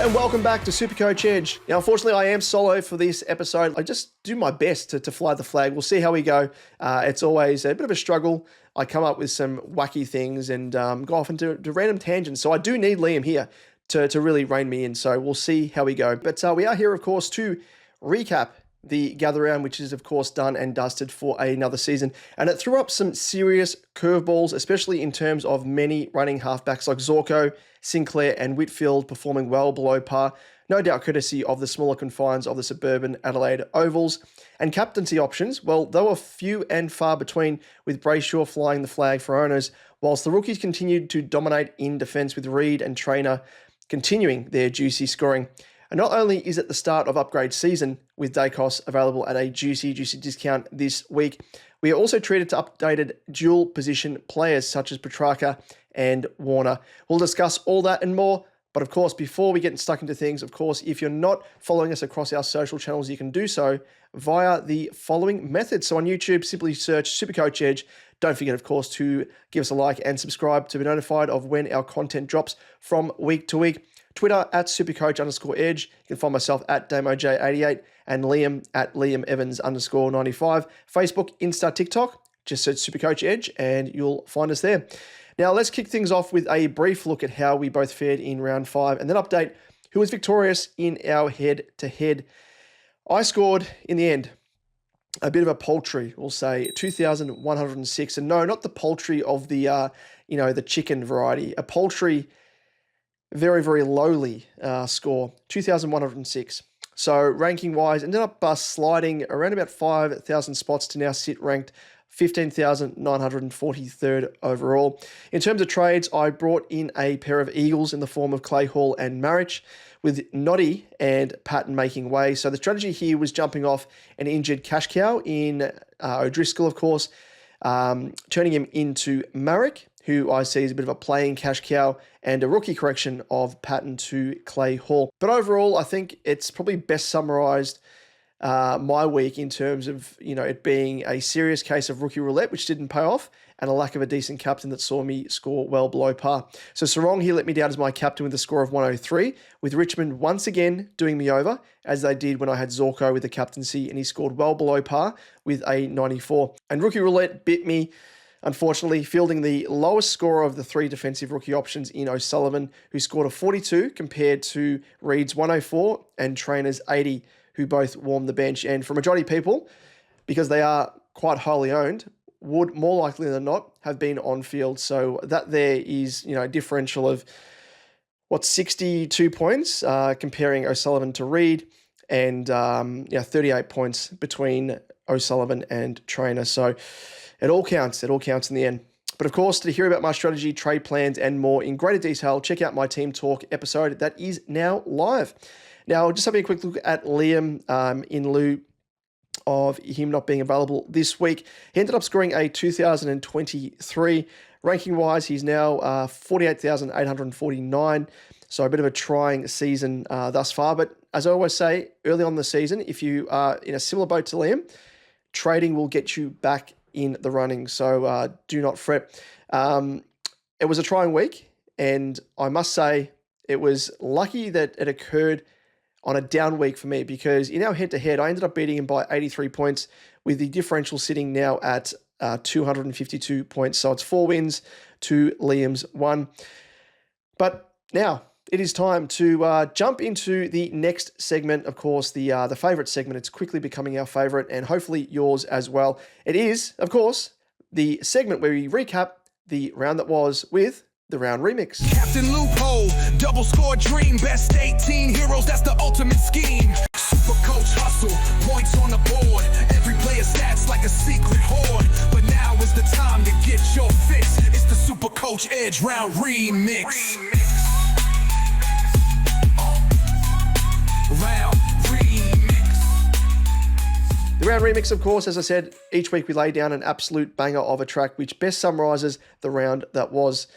and welcome back to SuperCoach Edge. Now, unfortunately, I am solo for this episode. I just do my best to fly the flag. We'll see how we go. It's always a bit of a struggle. I come up with some wacky things and go off into random tangents. So I do need Liam here to really rein me in. So we'll see how we go. But we are here, of course, to recap the gather round, which is, of course, done and dusted for another season. And it threw up some serious curveballs, especially in terms of many running halfbacks like Zorko, Sinclair and Whitfield performing well below par, no doubt courtesy of the smaller confines of the suburban Adelaide Ovals. And captaincy options, well, they were few and far between, with Brayshaw flying the flag for owners, whilst the rookies continued to dominate in defence, with Reid and Trainer continuing their juicy scoring. And not only is it the start of upgrade season, with Dacos available at a juicy discount this week, we are also treated to updated dual position players such as Petrarca and Warner. We'll discuss all that and more. But of course, before we get stuck into things, of course, if you're not following us across our social channels, you can do so via the following methods. So on YouTube, simply search SuperCoach Edge. Don't forget, of course, to give us a like and subscribe to be notified of when our content drops from week to week. Twitter at supercoach_edge. You can find myself at DamoJ88 and Liam at LiamEvans_95. Facebook, Insta, TikTok. Just search SuperCoach Edge and you'll find us there. Now let's kick things off with a brief look at how we both fared in round 5 and then update who was victorious in our head-to-head. I scored in the end a bit of a poultry, we'll say 2,106, and no, not the poultry of the the chicken variety. A poultry, very, very lowly score, 2,106. So ranking-wise, ended up sliding around about 5,000 spots to now sit ranked 15,943rd overall. In terms of trades, I brought in a pair of Eagles in the form of Clay Hall and Marich, with Noddy and Patton making way. So the strategy here was jumping off an injured cash cow in O'Driscoll, of course, turning him into Marich, who I see as a bit of a playing cash cow, and a rookie correction of Patton to Clay Hall. But overall, I think it's probably best summarised my week in terms of, it being a serious case of rookie roulette, which didn't pay off, and a lack of a decent captain that saw me score well below par. So Sarong here let me down as my captain with a score of 103, with Richmond once again doing me over, as they did when I had Zorko with the captaincy, and he scored well below par with a 94. And rookie roulette bit me, unfortunately, fielding the lowest score of the 3 defensive rookie options in O'Sullivan, who scored a 42 compared to Reid's 104 and Trainer's 80, who both warmed the bench. And for majority of people, because they are quite highly owned, would more likely than not have been on field. So that there is, a differential of 62 points comparing O'Sullivan to Reid, and 38 points between O'Sullivan and Trainer. So it all counts. It all counts in the end. But of course, to hear about my strategy, trade plans, and more in greater detail, check out my Team Talk episode that is now live. Now, just having a quick look at Liam in lieu of him not being available this week. He ended up scoring a 2023. Ranking-wise, he's now 48,849. So a bit of a trying season thus far. But as I always say, early on in the season, if you are in a similar boat to Liam, trading will get you back in the running. So do not fret. It was a trying week, and I must say it was lucky that it occurred on a down week for me, because in our head-to-head, I ended up beating him by 83 points, with the differential sitting now at 252 points. So it's 4 wins to Liam's 1. But now it is time to jump into the next segment. Of course, the favourite segment. It's quickly becoming our favourite, and hopefully yours as well. It is, of course, the segment where we recap the round that was with the round remix. Captain Loophole, double score dream, best 18 heroes, that's the ultimate scheme. Super coach hustle, points on the board, every player stats like a secret hoard. But now is the time to get your fix. It's the Super Coach Edge round remix. Round remix. The round remix, of course, as I said, each week we lay down an absolute banger of a track which best summarises the round that was.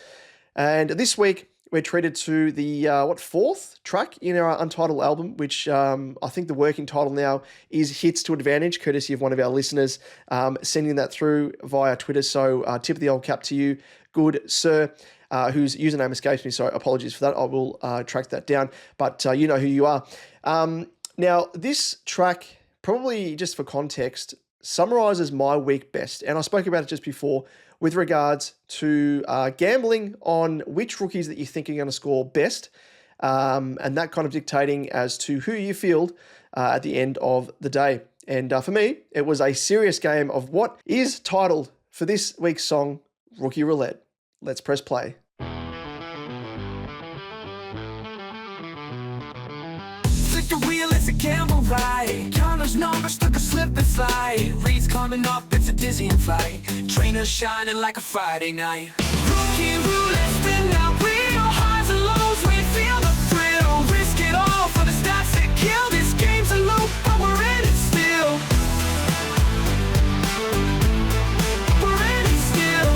And this week, we're treated to the, 4th track in our Untitled album, which I think the working title now is Hits to Advantage, courtesy of one of our listeners sending that through via Twitter. So tip of the old cap to you, good sir. whose username escapes me, so apologies for that. I will track that down, but you know who you are. Now, this track, probably just for context, summarizes my week best, and I spoke about it just before with regards to gambling on which rookies that you think are going to score best, and that kind of dictating as to who you field at the end of the day. And for me, it was a serious game of what is titled for this week's song, Rookie Roulette. Let's press play. Flick the wheel, it's a gamble ride. Count those numbers, took a slip and slide. Leads coming up, it's a dizzying flight. Trainers shining like a Friday night. Rookie roulette, spin that wheel. Highs and lows, we feel the thrill. Risk it all for the stats that kill. This game's a loop, but we're in it still. We're in it still.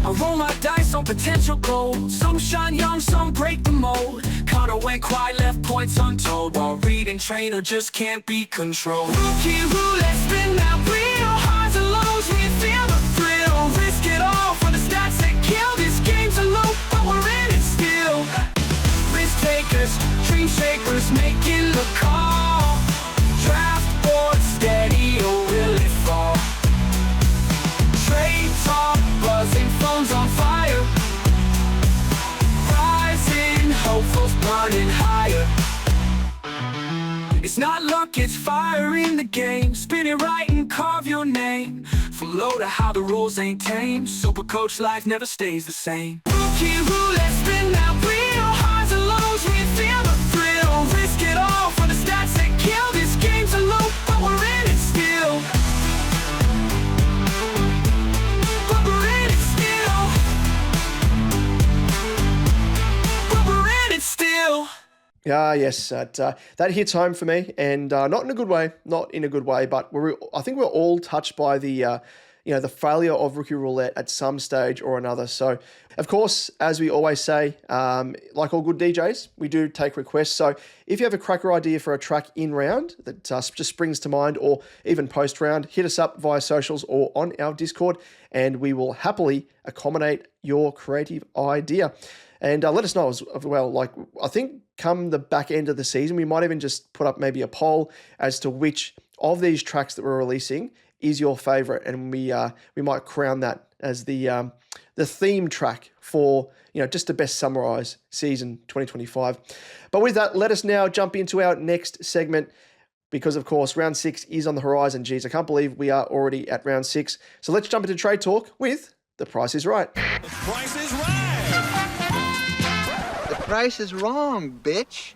I roll my dice on potential gold. Some shine young, some break the mold. Connor went quiet, left points untold. While reading trainer just can't be controlled. Rookie roulette, spin that wheel. Highs and lows, we feel the thrill. Risk it all for the stats that kill. This game's a loop, but we're in it still. Risk takers, dream shakers, making the call. Draft board steady, or will it fall? Trade talk, buzzing, phones on fire. Rising, hopefuls burning higher. It's not luck, it's fire in the game. Spin it right and carve your name. From low to high, the rules ain't tame. SuperCoach life never stays the same. Rookie roulette, spin that wheel. Highs and lows, we feel the thrill. Risk it all for the stats that kill. This game's a loop, but we're in it still. But we're in it still. But we're in it still. Yes, that hits home for me, and not in a good way, but I think we're all touched by the the failure of Rookie Roulette at some stage or another. So, of course, as we always say, like all good DJs, we do take requests. So if you have a cracker idea for a track in round that just springs to mind, or even post round, hit us up via socials or on our Discord, and we will happily accommodate your creative idea. And let us know as well. Like, I think come the back end of the season, we might even just put up maybe a poll as to which of these tracks that we're releasing is your favorite, and we might crown that as the theme track for just to best summarize season 2025. But with that, let us now jump into our next segment, because of course round 6 is on the horizon. Geez, I can't believe we are already at round 6. So let's jump into trade talk with The Price is Right. The price is right. The price is wrong, bitch.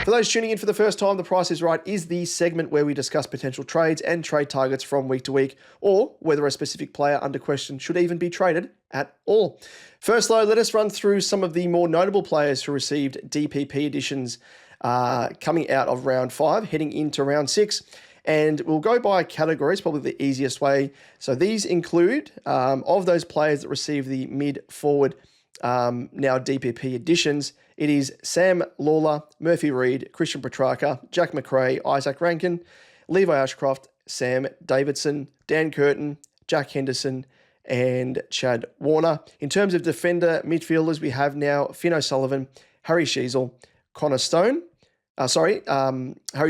For those tuning in for the first time, The Price is Right is the segment where we discuss potential trades and trade targets from week to week, or whether a specific player under question should even be traded at all. First, though, let us run through some of the more notable players who received DPP additions coming out of round 5, heading into round 6. And we'll go by categories, probably the easiest way. So these include, of those players that received the mid-forward now DPP additions, it is Sam Lawler, Murphy Reed, Christian Petrarca, Jack McRae, Isaac Rankin, Levi Ashcroft, Sam Davidson, Dan Curtin, Jack Henderson, and Chad Warner. In terms of defender midfielders, we have now Finn O'Sullivan, Harry Sheasel, Connor Stone. Harry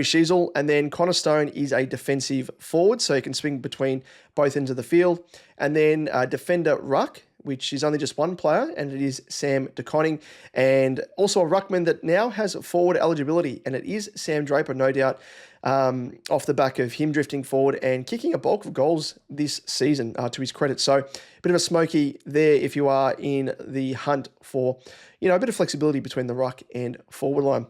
Sheasel, and then Connor Stone is a defensive forward, so he can swing between both ends of the field. And then defender ruck, which is only just one player, and it is Sam DeConning. And also a ruckman that now has forward eligibility, and it is Sam Draper, no doubt, off the back of him drifting forward and kicking a bulk of goals this season, to his credit. So a bit of a smoky there if you are in the hunt for, a bit of flexibility between the ruck and forward line.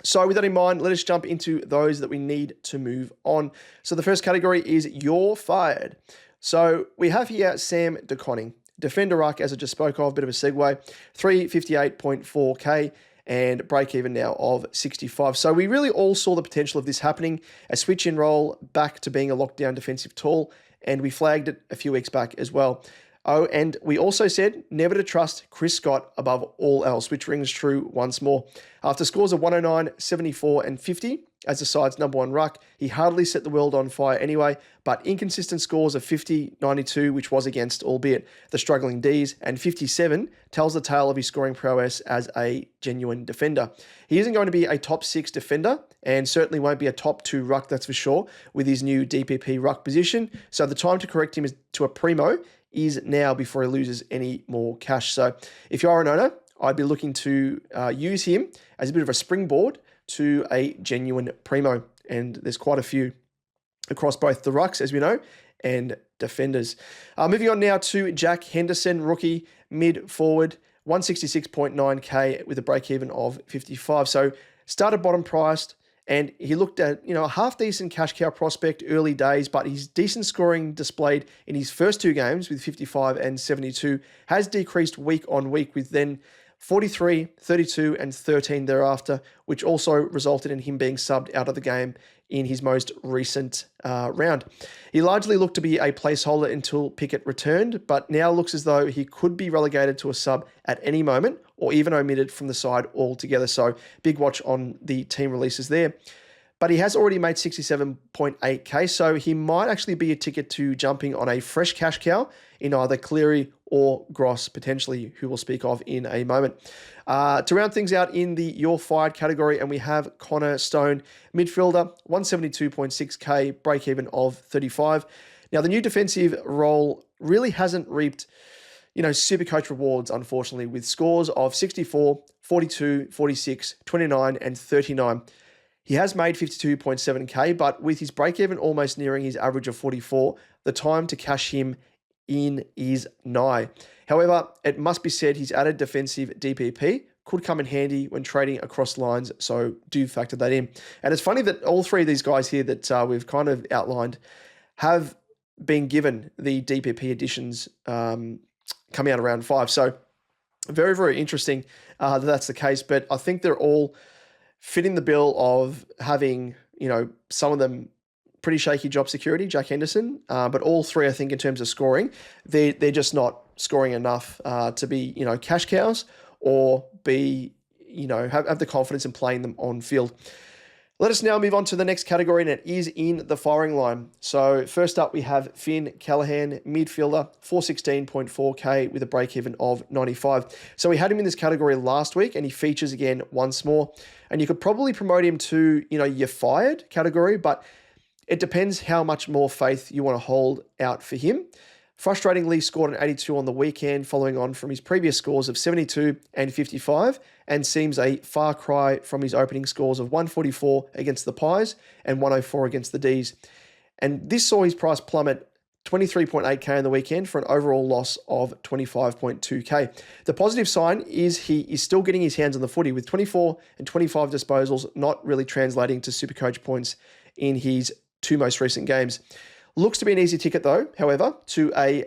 So with that in mind, let us jump into those that we need to move on. So the first category is You're Fired. So we have here Sam DeConning, defender ruck, as I just spoke of, bit of a segue, 358.4k and break even now of 65. So we really all saw the potential of this happening, a switch in role back to being a lockdown defensive tool, and we flagged it a few weeks back as well. Oh, and we also said never to trust Chris Scott above all else, which rings true once more. After scores of 109, 74, and 50 as the side's number one ruck. He hardly set the world on fire anyway, but inconsistent scores of 50, 92, which was against, albeit the struggling Ds, and 57 tells the tale of his scoring prowess as a genuine defender. He isn't going to be a top 6 defender and certainly won't be a top 2 ruck, that's for sure, with his new DPP ruck position. So the time to correct him to a primo is now before he loses any more cash. So if you are an owner, I'd be looking to use him as a bit of a springboard to a genuine primo. And there's quite a few across both the rucks, as we know, and defenders. Moving on now to Jack Henderson, rookie, mid-forward, 166.9k with a break-even of 55. So started bottom priced, and he looked at, a half-decent cash cow prospect early days, but his decent scoring displayed in his first 2 games with 55 and 72 has decreased week on week, with then 43, 32, and 13 thereafter, which also resulted in him being subbed out of the game in his most recent round. He largely looked to be a placeholder until Pickett returned, but now looks as though he could be relegated to a sub at any moment or even omitted from the side altogether. So big watch on the team releases there. But he has already made 67.8k, so he might actually be a ticket to jumping on a fresh cash cow in either Cleary or Gross, potentially, who we'll speak of in a moment. To round things out in the You're Fired category, and we have Connor Stone, midfielder, 172.6k, break-even of 35. Now, the new defensive role really hasn't reaped SuperCoach rewards, unfortunately, with scores of 64, 42, 46, 29, and 39. He has made 52.7k, but with his break-even almost nearing his average of 44, the time to cash him in is nigh. However, it must be said his added defensive DPP could come in handy when trading across lines, so do factor that in. And it's funny that all 3 of these guys here that we've kind of outlined have been given the DPP additions coming out of round 5. So very, very interesting that that's the case, but I think they're all fitting the bill of having, some of them pretty shaky job security, Jack Henderson, but all 3, I think, in terms of scoring, they're just not scoring enough to be, cash cows or be, have the confidence in playing them on field. Let us now move on to the next category, and it is in the firing line. So first up, we have Finn Callahan, midfielder, 416.4k with a break-even of 95. So we had him in this category last week, and he features again once more. And you could probably promote him to, your fired category, but it depends how much more faith you want to hold out for him. Frustratingly scored an 82 on the weekend, following on from his previous scores of 72 and 55, and seems a far cry from his opening scores of 144 against the Pies and 104 against the Ds. And this saw his price plummet 23.8k on the weekend for an overall loss of 25.2k. The positive sign is he is still getting his hands on the footy, with 24 and 25 disposals not really translating to SuperCoach points in his 2 most recent games. Looks to be an easy ticket though, however, to and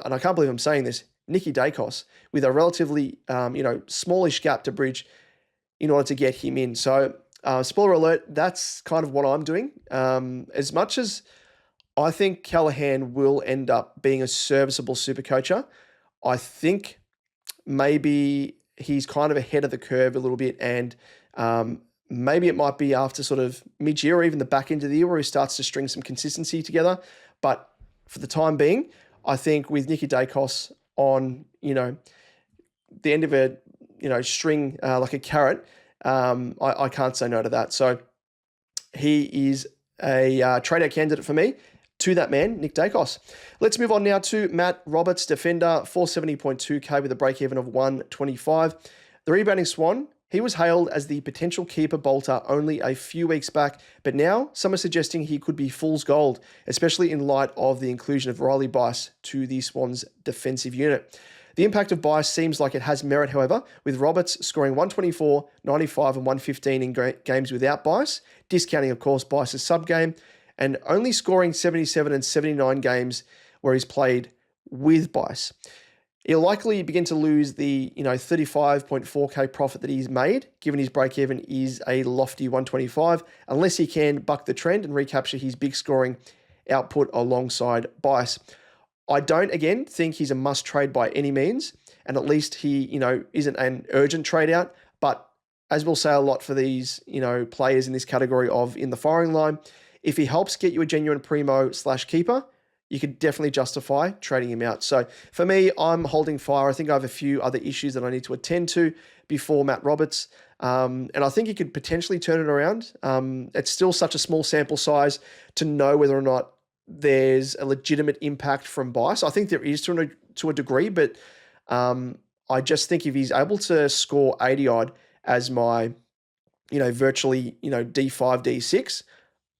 I can't believe I'm saying this, Nicky Dacos, with a relatively, smallish gap to bridge in order to get him in. So, spoiler alert, that's kind of what I'm doing. As much as I think Callahan will end up being a serviceable supercoacher, I think maybe he's kind of ahead of the curve a little bit, and maybe it might be after sort of mid-year or even the back end of the year where he starts to string some consistency together. But for the time being, I think with Nicky Dacos on, the end of a, string like a carrot, I can't say no to that. So he is a trade-out candidate for me to that man, Nick Dacos. Let's move on now to Matt Roberts, defender, 470.2k with a break-even of 125. The rebounding Swan, he was hailed as the potential keeper bolter only a few weeks back, but now some are suggesting he could be fool's gold, especially in light of the inclusion of Riley Bice to the Swans' defensive unit. The impact of Bice seems like it has merit, however, with Roberts scoring 124, 95 and 115 in games without Bice, discounting, of course, Bice's sub-game, and only scoring 77 and 79 games where he's played with Bice. He'll likely begin to lose the 35.4k profit that he's made, given his break-even is a lofty 125, unless he can buck the trend and recapture his big scoring output alongside Bice. I don't, again, think he's a must-trade by any means, and at least he, isn't an urgent trade-out, but as we'll say a lot for these, players in this category of in the firing line, if he helps get you a genuine primo / keeper, you could definitely justify trading him out. So for me, I'm holding fire. I think I have a few other issues that I need to attend to before Matt Roberts. And I think he could potentially turn it around. It's still such a small sample size to know whether or not there's a legitimate impact from bias. I think there is to a degree, but I just think if he's able to score 80 odd as my, virtually, D5, D6,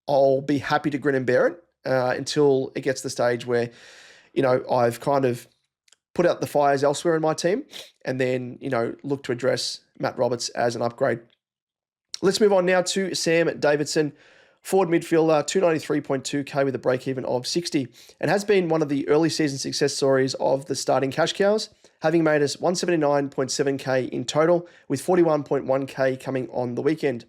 I'll be happy to grin and bear it until it gets to the stage where, I've kind of put out the fires elsewhere in my team and then, look to address Matt Roberts as an upgrade. Let's move on now to Sam Davidson, forward midfielder, 293.2k with a break-even of 60, and has been one of the early season success stories of the starting cash cows, having made us 179.7k in total, with 41.1k coming on the weekend.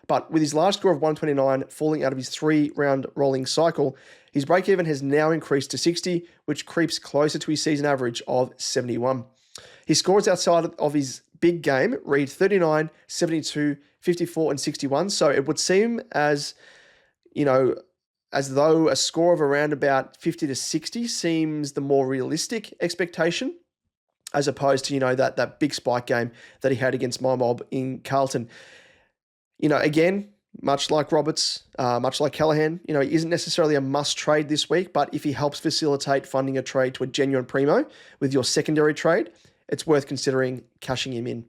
But with his large score of 129 falling out of his 3-round rolling cycle, his break-even has now increased to 60, which creeps closer to his season average of 71. His scores outside of his big game read 39, 72, 54, and 61, so it would seem as though a score of around about 50 to 60 seems the more realistic expectation, as opposed to, that big spike game that he had against my mob in Carlton. Again, much like Roberts, much like Callahan, he isn't necessarily a must trade this week, but if he helps facilitate funding a trade to a genuine primo with your secondary trade, it's worth considering cashing him in.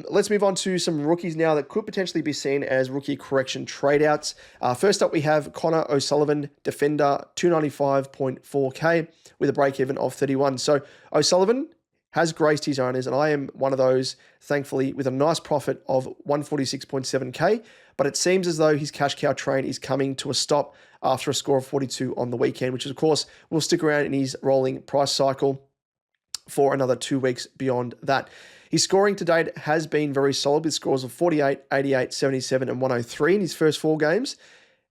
Let's move on to some rookies now that could potentially be seen as rookie correction tradeouts. First up, we have Connor O'Sullivan, defender, 295.4k with a break-even of 31. So O'Sullivan has graced his owners, and I am one of those, thankfully, with a nice profit of 146.7k, but it seems as though his cash cow train is coming to a stop after a score of 42 on the weekend, which of course will stick around in his rolling price cycle for another 2 weeks beyond that. His scoring to date has been very solid with scores of 48, 88, 77, and 103 in his first 4 games.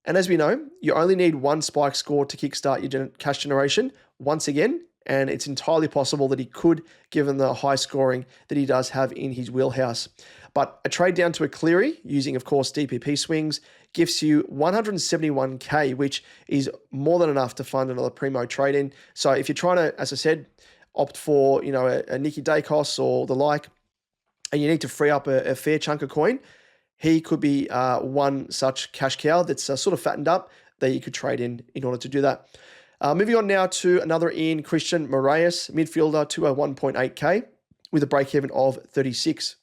And as we know, you only need one spike score to kickstart your cash generation once again, and it's entirely possible that he could, given the high scoring that he does have in his wheelhouse. But a trade down to a Cleary, using, of course, DPP swings, gives you 171k, which is more than enough to fund another primo trade-in. So if you're trying to, as I said, opt for, a Nicky Dacos or the like, and you need to free up a fair chunk of coin, he could be one such cash cow that's sort of fattened up that you could trade in order to do that. Moving on now to another Ian Christian Moraes, midfielder, 201.8k with a break-even of 36.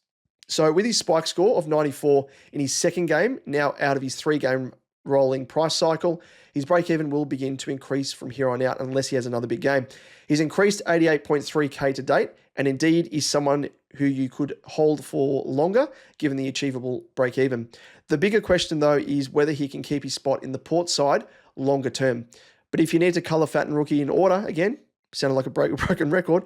So with his spike score of 94 in his second game, now out of his 3-game rolling price cycle, his break-even will begin to increase from here on out unless he has another big game. He's increased 88.3k to date, and indeed is someone who you could hold for longer, given the achievable break-even. The bigger question, though, is whether he can keep his spot in the port side longer term. But if you need to colour fatten rookie in order, again, sounded like a broken record,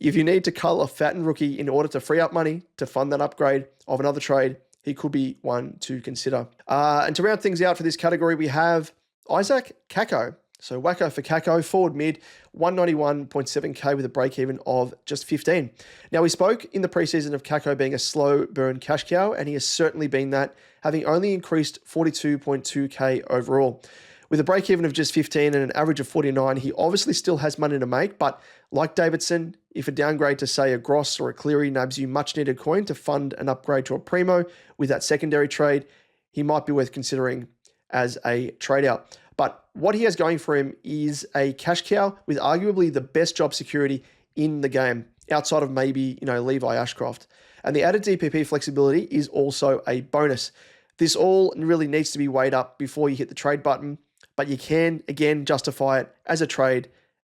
if you need to colour fatten rookie in order to free up money to fund that upgrade of another trade, he could be one to consider. And to round things out for this category, we have Isaac Kako. So Wacko for Kako, forward mid, 191.7k with a break-even of just 15. Now, we spoke in the preseason of Kako being a slow burn cash cow, and he has certainly been that, having only increased 42.2k overall. With a break-even of just 15 and an average of 49, he obviously still has money to make, but like Davidson, if a downgrade to, say, a Gross or a Cleary nabs you much-needed coin to fund an upgrade to a Primo with that secondary trade, he might be worth considering as a trade-out. But what he has going for him is a cash cow with arguably the best job security in the game, outside of maybe, Levi Ashcroft. And the added DPP flexibility is also a bonus. This all really needs to be weighed up before you hit the trade button, but you can, again, justify it as a trade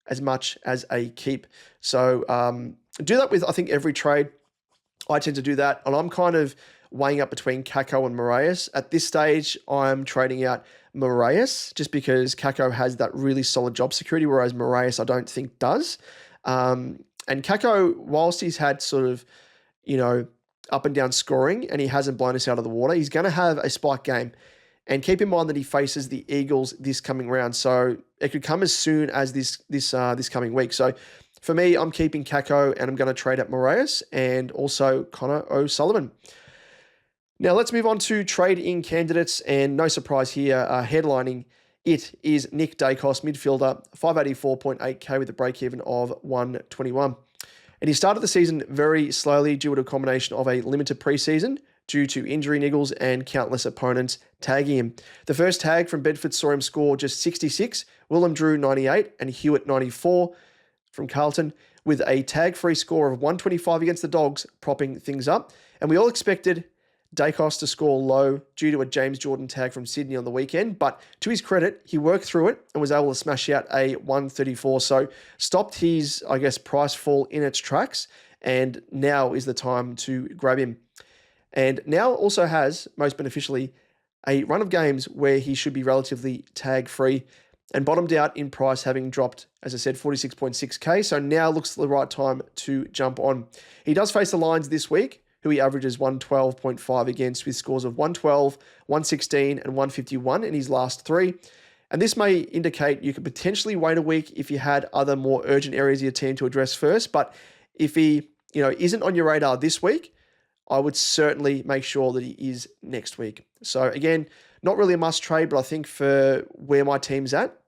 as much as a keep. So do that with, I think, every trade. I tend to do that, and I'm kind of weighing up between Kako and Moraes. At this stage, I'm trading out Moraes just because Kako has that really solid job security, whereas Moraes I don't think does. And Kako, whilst he's had sort of, up and down scoring and he hasn't blown us out of the water, he's going to have a spike game. And keep in mind that he faces the Eagles this coming round, so it could come as soon as this coming week. So for me, I'm keeping Kako and I'm going to trade out Moraes and also Connor O'Sullivan. Now let's move on to trade-in candidates, and no surprise here, headlining it is Nick Dacos, midfielder, 584.8k with a break-even of 121. And he started the season very slowly due to a combination of a limited preseason due to injury niggles and countless opponents tagging him. The first tag from Bedford saw him score just 66, Willem Drew 98, and Hewitt 94 from Carlton, with a tag-free score of 125 against the Dogs, propping things up. And we all expected Dacos to score low due to a James Jordan tag from Sydney on the weekend, but to his credit, he worked through it and was able to smash out a 134, so stopped his, price fall in its tracks, and now is the time to grab him. And now also has, most beneficially, a run of games where he should be relatively tag-free and bottomed out in price, having dropped, as I said, 46.6k, so now looks the right time to jump on. He does face the Lions this week, who he averages 112.5 against, with scores of 112, 116, and 151 in his last three. And this may indicate you could potentially wait a week if you had other more urgent areas of your team to address first. But if he, isn't on your radar this week, I would certainly make sure that he is next week. So again, not really a must trade, but I think for where my team's at,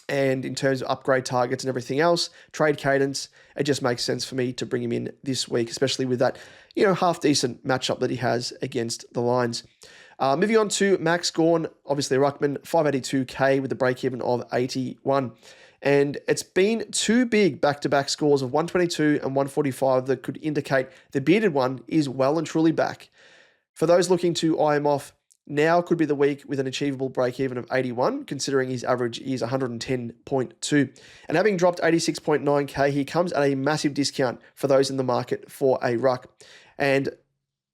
and in terms of upgrade targets and everything else, trade cadence, it just makes sense for me to bring him in this week, especially with that, half-decent matchup that he has against the Lions. Moving on to Max Gawn, obviously Ruckman, 582k with a break-even of 81. And it's been two big back-to-back scores of 122 and 145 that could indicate the bearded one is well and truly back. For those looking to eye him off, now could be the week with an achievable break-even of 81, considering his average is 110.2. And having dropped 86.9k, he comes at a massive discount for those in the market for a ruck. And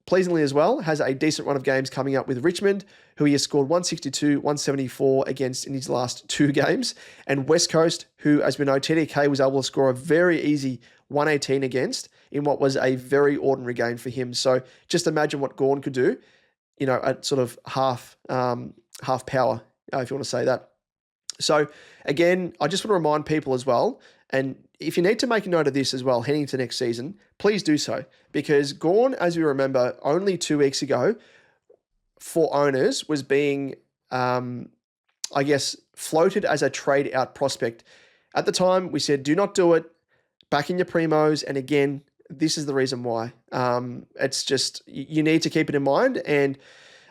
pleasingly as well, has a decent run of games coming up with Richmond, who he has scored 162, 174 against in his last two games, and West Coast, who, as we know, TDK was able to score a very easy 118 against in what was a very ordinary game for him. So just imagine what Gawn could do, at sort of half power, if you want to say that. So again, I just want to remind people as well, and if you need to make a note of this as well, heading into next season, please do so, because Gawn, as we remember, only 2 weeks ago, for owners, was being, floated as a trade-out prospect. At the time, we said, do not do it, back in your primos, and again, this is the reason why. It's just, you need to keep it in mind and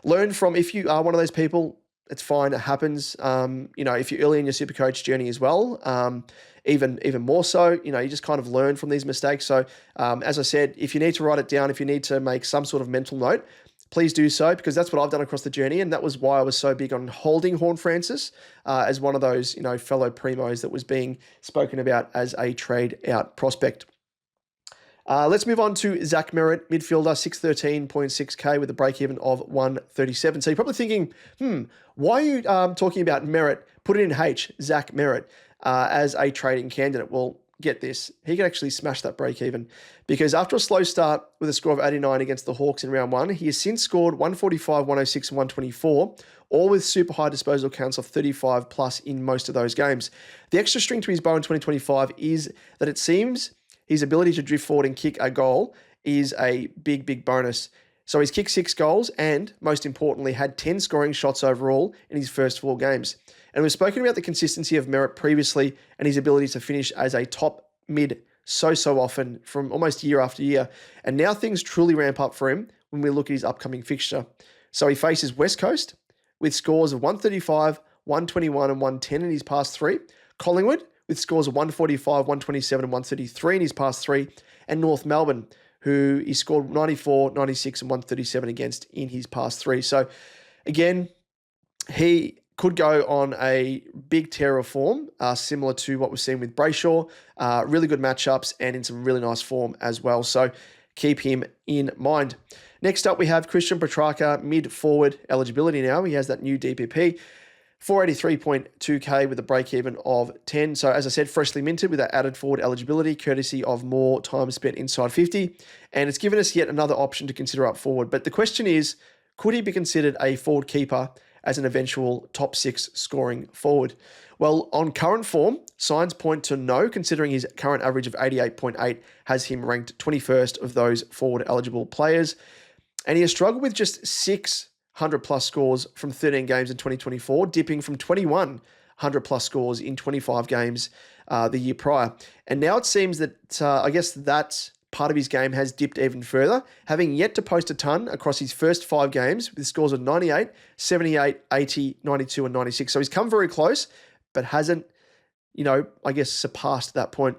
learn from, if you are one of those people, it's fine, it happens. If you're early in your SuperCoach journey as well, even more so, you just kind of learn from these mistakes. So as I said, if you need to write it down, if you need to make some sort of mental note, please do so, because that's what I've done across the journey. And that was why I was so big on holding Horn Francis as one of those, fellow primos that was being spoken about as a trade out prospect. Let's move on to Zach Merritt, midfielder, 613.6k with a break-even of 137. So you're probably thinking, why are you talking about Merritt? Put it in H, Zach Merritt, as a trading candidate. Well, get this. He could actually smash that break-even, because after a slow start with a score of 89 against the Hawks in round one, he has since scored 145, 106, and 124, all with super high disposal counts of 35 plus in most of those games. The extra string to his bow in 2025 is that it seems his ability to drift forward and kick a goal is a big, big bonus. So he's kicked 6 goals and, most importantly, had 10 scoring shots overall in his first 4 games. And we've spoken about the consistency of Merritt previously and his ability to finish as a top mid so often from almost year after year. And now things truly ramp up for him when we look at his upcoming fixture. So he faces West Coast with scores of 135, 121, and 110 in his past 3. Collingwood with scores of 145, 127, and 133 in his past 3, and North Melbourne, who he scored 94, 96, and 137 against in his past 3. So again, he could go on a big tear of form, similar to what we've seen with Brayshaw, really good matchups and in some really nice form as well. So keep him in mind. Next up, we have Christian Petrarca, mid-forward eligibility now. He has that new DPP. 483.2k with a break-even of 10. So as I said, freshly minted with that added forward eligibility, courtesy of more time spent inside 50. And it's given us yet another option to consider up forward. But the question is, could he be considered a forward keeper as an eventual top 6 scoring forward? Well, on current form, signs point to no, considering his current average of 88.8 has him ranked 21st of those forward eligible players. And he has struggled with just 600 plus scores from 13 games in 2024, dipping from 2100 plus scores in 25 games the year prior. And now it seems that, I guess that part of his game has dipped even further, having yet to post a ton across his first 5 games with scores of 98, 78, 80, 92, and 96. So he's come very close, but hasn't, I guess, surpassed that point.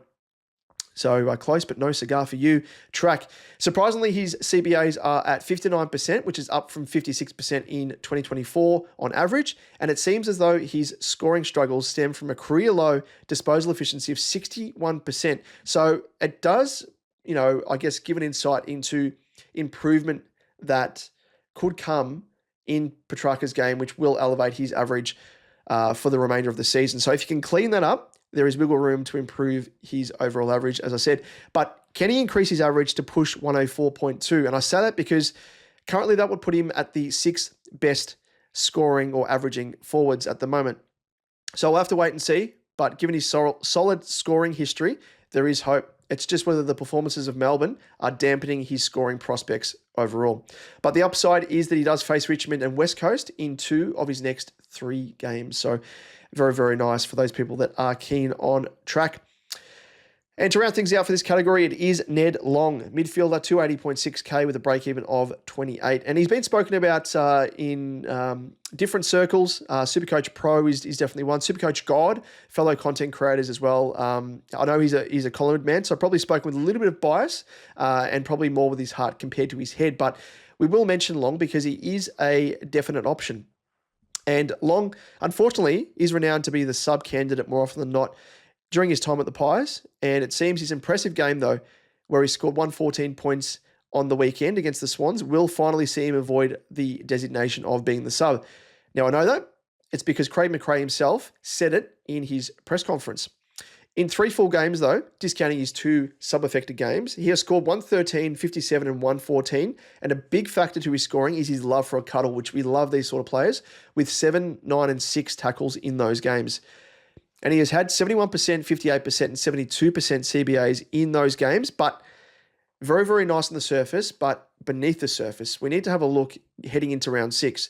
So close, but no cigar for you, Track. Surprisingly, his CBAs are at 59%, which is up from 56% in 2024 on average. And it seems as though his scoring struggles stem from a career low disposal efficiency of 61%. So it does, I guess, give an insight into improvement that could come in Petrarca's game, which will elevate his average for the remainder of the season. So if you can clean that up, there is wiggle room to improve his overall average, as I said. But can he increase his average to push 104.2? And I say that because currently that would put him at the 6th best scoring or averaging forwards at the moment. So we'll have to wait and see. But given his solid scoring history, there is hope. It's just whether the performances of Melbourne are dampening his scoring prospects overall. But the upside is that he does face Richmond and West Coast in 2 of his next 3 games. So very, very nice for those people that are keen on Track. And to round things out for this category, it is Ned Long, midfielder, 280.6K with a break-even of 28. And he's been spoken about in different circles. SuperCoach Pro is definitely one. SuperCoach God, fellow content creators as well. I know he's a Collingwood man, so I've probably spoken with a little bit of bias and probably more with his heart compared to his head. But we will mention Long because he is a definite option. And Long, unfortunately, is renowned to be the sub candidate more often than not during his time at the Pies. And it seems his impressive game, though, where he scored 114 points on the weekend against the Swans, will finally see him avoid the designation of being the sub. Now, I know that. It's because Craig McRae himself said it in his press conference. In 3 full games, though, discounting his 2 sub-affected games, he has scored 113, 57, and 114. And a big factor to his scoring is his love for a cuddle, which we love these sort of players, with 7, 9, and 6 tackles in those games. And he has had 71%, 58%, and 72% CBAs in those games, but very, very nice on the surface, but beneath the surface. We need to have a look heading into round 6.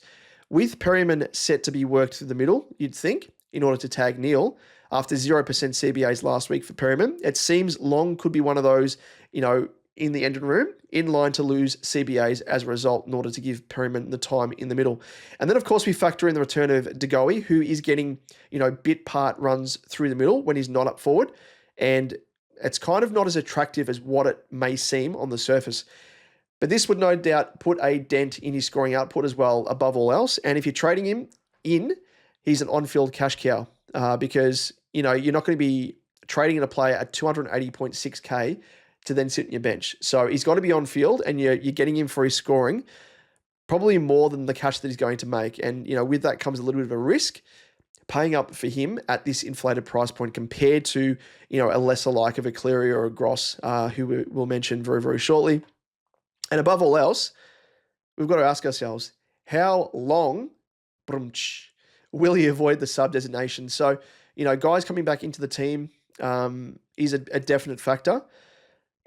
With Perryman set to be worked through the middle, you'd think, in order to tag Neil, after 0% CBAs last week for Perryman, it seems Long could be one of those, in the engine room, in line to lose CBAs as a result in order to give Perryman the time in the middle. And then, of course, we factor in the return of De Goey, who is getting, bit part runs through the middle when he's not up forward. And it's kind of not as attractive as what it may seem on the surface. But this would no doubt put a dent in his scoring output as well, above all else. And if you're trading him in, he's an on-field cash cow because, you're not going to be trading in a player at 280.6K to then sit in your bench. So he's got to be on field and you're getting him for his scoring, probably more than the cash that he's going to make. And, with that comes a little bit of a risk, paying up for him at this inflated price point compared to, a lesser like of a Cleary or a Gross, who we'll mention very, very shortly. And above all else, we've got to ask ourselves, how long will he avoid the sub designation? So, guys coming back into the team is a definite factor.